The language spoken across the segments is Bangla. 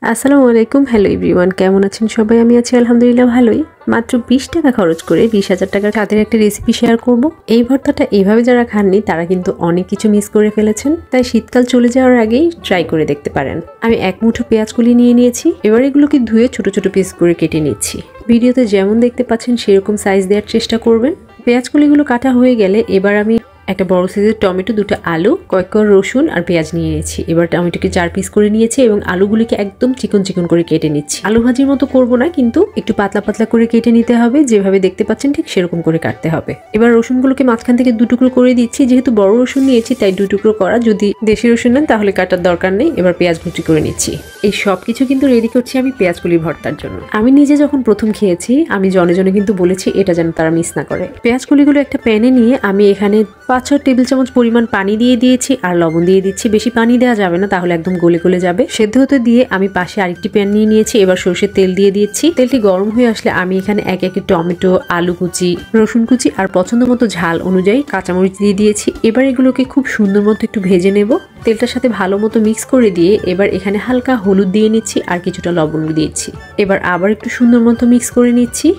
আসসালামু আলাইকুম। হ্যালো এভরিওয়ান, কেমন আছেন সবাই? আমি আছি আলহামদুলিল্লাহ ভালোই। মাত্র 20 টাকা খরচ করে 20,000 টাকার স্বাদের একটা রেসিপি শেয়ার করব। এই ভর্তাটা এইভাবে যারা খাননি তারা কিন্তু অনেক কিছু মিস করে ফেলেছেন, তাই শীতকাল চলে যাওয়ার আগেই ট্রাই করে দেখতে পারেন। আমি এক মুঠো পেঁয়াজ কুলি নিয়ে নিয়েছি, এবার এগুলোকে ধুয়ে ছোট ছোট পিস করে কেটে নিচ্ছি। ভিডিওতে যেমন দেখতে পাচ্ছেন সেরকম সাইজ দেওয়ার চেষ্টা করবেন। পেঁয়াজ কুলিগুলো কাটা হয়ে গেলে এবার আমি একটা বড় সাইজের টমেটো, দুটো আলু, কয়েক রসুন আর পেঁয়াজ নিয়ে নিয়েছি। এবার টমেটোকে 4 পিস করে নিয়েছি এবং আলুগুলিকে একদম চিকন চিকন করে কেটে নিচ্ছি। আলু ভাজির মতো করব না, কিন্তু একটু পাতলা পাতলা করে কেটে নিতে হবে। যেভাবে দেখতে পাচ্ছেন ঠিক সেরকম করে কাটতে হবে। এবার রসুনগুলোকে মাঝখান থেকে 2 টুকরো করে দিচ্ছি। যেহেতু বড় রসুন নিয়েছি তাই 2 টুকরো করা। যদি দেশি রসুন নেন তাহলে কাটার দরকার নেই। এবার পেঁয়াজ কুচি করে নিচ্ছি। এই সব কিছু কিন্তু রেডি করছি আমি পেঁয়াজ কুলি ভর্তার জন্য। আমি নিজে যখন প্রথম খেয়েছি আমি জনে জনে কিন্তু বলেছি এটা যেন তারা মিস না করে। পেঁয়াজ কুলিগুলো একটা প্যানে নিয়ে আমি এখানে 5-6 টেবিল চামচ পরিমাণ পানি দিয়ে দিয়েছি আর লবণ দিয়ে দিচ্ছি। বেশি পানি দেওয়া যাবে না, তাহলে একদম গলে গলে যাবে। সেদ্ধ হতে দিয়ে আমি পাশে আরেকটি প্যান নিয়ে নিয়েছি। এবার সরষের তেল দিয়ে দিয়েছি। তেলটি গরম হয়ে আসলে আমি এখানে এক এক টমেটো, আলু কুচি, রসুন কুচি আর পছন্দ মতো ঝাল অনুযায়ী কাঁচামরিচ দিয়ে দিয়েছি। এবার এগুলোকে খুব সুন্দর মতো একটু ভেজে নেব। তেলটার সাথে ভালো মতো মিক্স করে দিয়ে এবার এখানে হালকা হলুদ দিয়ে নিচ্ছি আর কিছুটা লবণ দিয়েছি। এবার আবার একটু সুন্দর মতো মিক্স করে নিচ্ছি।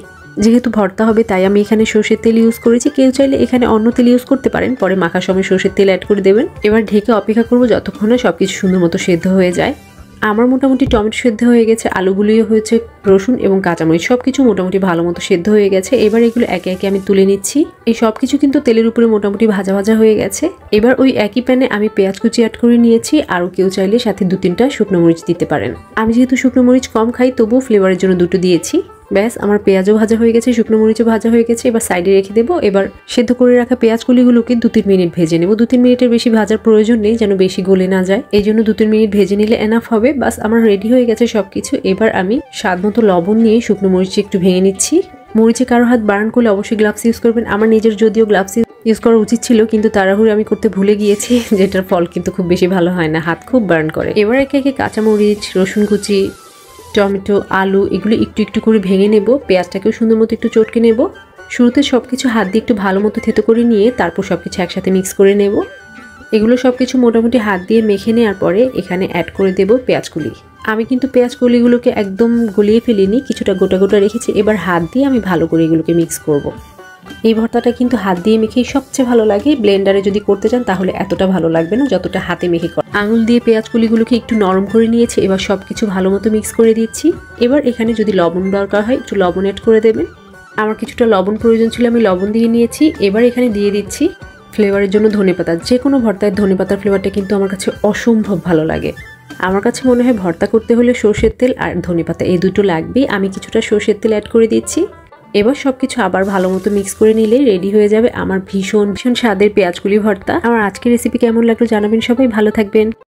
যেহেতু ভর্তা হবে তাই আমি এখানে সরষের তেল ইউজ করেছি। কেউ চাইলে এখানে অন্য তেল ইউজ করতে পারেন, পরে মাখার সময় সরষের তেল অ্যাড করে দেবেন। এবার ঢেকে অপেক্ষা করবো যতক্ষণ না সবকিছু সুন্দর মতো সেদ্ধ হয়ে যায়। আমার মোটামুটি টমেটো সেদ্ধ হয়ে গেছে, আলুগুলিও হয়েছে, রসুন এবং কাঁচামরিচ সবকিছু মোটামুটি ভালো মতো সেদ্ধ হয়ে গেছে। এবার এগুলো একে একে আমি তুলে নিচ্ছি। এই সবকিছু কিন্তু তেলের উপরে মোটামুটি ভাজা ভাজা হয়ে গেছে। এবার ওই একই প্যানে আমি পেঁয়াজ কুচি অ্যাড করে নিয়েছি। আরও কেউ চাইলে সাথে 2-3টা শুকনো মরিচ দিতে পারেন। আমি যেহেতু শুকনো মরিচ কম খাই তবুও ফ্লেভারের জন্য 2টো দিয়েছি। ব্যাস, আমার পেঁয়াজও ভাজা হয়ে গেছে, শুকনো মরিচও ভাজা হয়ে গেছে। এবার সাইডে রেখে দেবো। এবার সেদ্ধ করে রাখা পেঁয়াজ কুলিগুলোকে 2-3 মিনিট ভেজে নেব। 2-3 মিনিটের বেশি ভাজার প্রয়োজন নেই, যেন বেশি গলে না যায়। এই জন্য 2-3 মিনিট ভেজে নিলে এনাফ হবে। বাস, আমার রেডি হয়ে গেছে সবকিছু। এবার আমি স্বাদ মতো লবণ নিয়ে শুকনো মরিচ একটু ভেঙে নিচ্ছি। মরিচে কারো হাত বার্ন করলে অবশ্যই গ্লাভস ইউজ করবেন। আমার নিজের যদিও গ্লাভস ইউজ করা উচিত ছিল, কিন্তু তাড়াহুড়ো আমি করতে ভুলে গিয়েছি, যেটার ফল কিন্তু খুব বেশি ভালো হয় না, হাত খুব বার্ন করে। এবার একে একে কাঁচামরিচ, রসুন কুচি, টমেটো, আলু এগুলো একটু একটু করে ভেঙে নেব। পেঁয়াজটাকেও সুন্দর মতো একটু চটকে নেব। শুরুতে সবকিছু হাত দিয়ে একটু ভালো মতো থেতো করে নিয়ে তারপর সবকিছু একসাথে মিক্স করে নেব। এগুলো সবকিছু মোটামুটি হাত দিয়ে মেখে নেওয়ার পরে এখানে অ্যাড করে দেব পেঁয়াজকুলি। আমি কিন্তু পেঁয়াজকুলিগুলোকে একদম গলিয়ে ফেলিনি, কিছুটা গোটা গোটা রেখেছি। এবার হাত দিয়ে আমি ভালো করে এগুলোকে মিক্স করব। এই ভর্তাটা কিন্তু হাত দিয়ে মেখেই সবচেয়ে ভালো লাগে। ব্লেন্ডারে যদি করতে চান তাহলে এতটা ভালো লাগবে না যতটা হাতে মেখে করে। আঙুল দিয়ে পেঁয়াজ কুলিগুলোকে একটু নরম করে নিয়েছি। এবার সবকিছু ভালো মতো মিক্স করে দিচ্ছি। এবার এখানে যদি লবণ দরকার হয় একটু লবণ অ্যাড করে দেবেন। আমার কিছুটা লবণ প্রয়োজন ছিল, আমি লবণ দিয়ে নিয়েছি। এবার এখানে দিয়ে দিচ্ছি ফ্লেভারের জন্য ধনেপাতা। যে কোনো ভর্তায় ধনেপাতার ফ্লেভারটা কিন্তু আমার কাছে অসম্ভব ভালো লাগে। আমার কাছে মনে হয় ভর্তা করতে হলে সরষের তেল আর ধনেপাতা এই দুটো লাগবেই। আমি কিছুটা সরষের তেল অ্যাড করে দিচ্ছি। এবার সবকিছু আবার ভালো মতো মিক্স করে নিলে রেডি হয়ে যাবে আমার ভীষণ ভীষণ স্বাদের পেঁয়াজকুলি ভর্তা। আমার আজকের রেসিপি কেমন লাগলো জানাবেন সবাই। ভালো থাকবেন।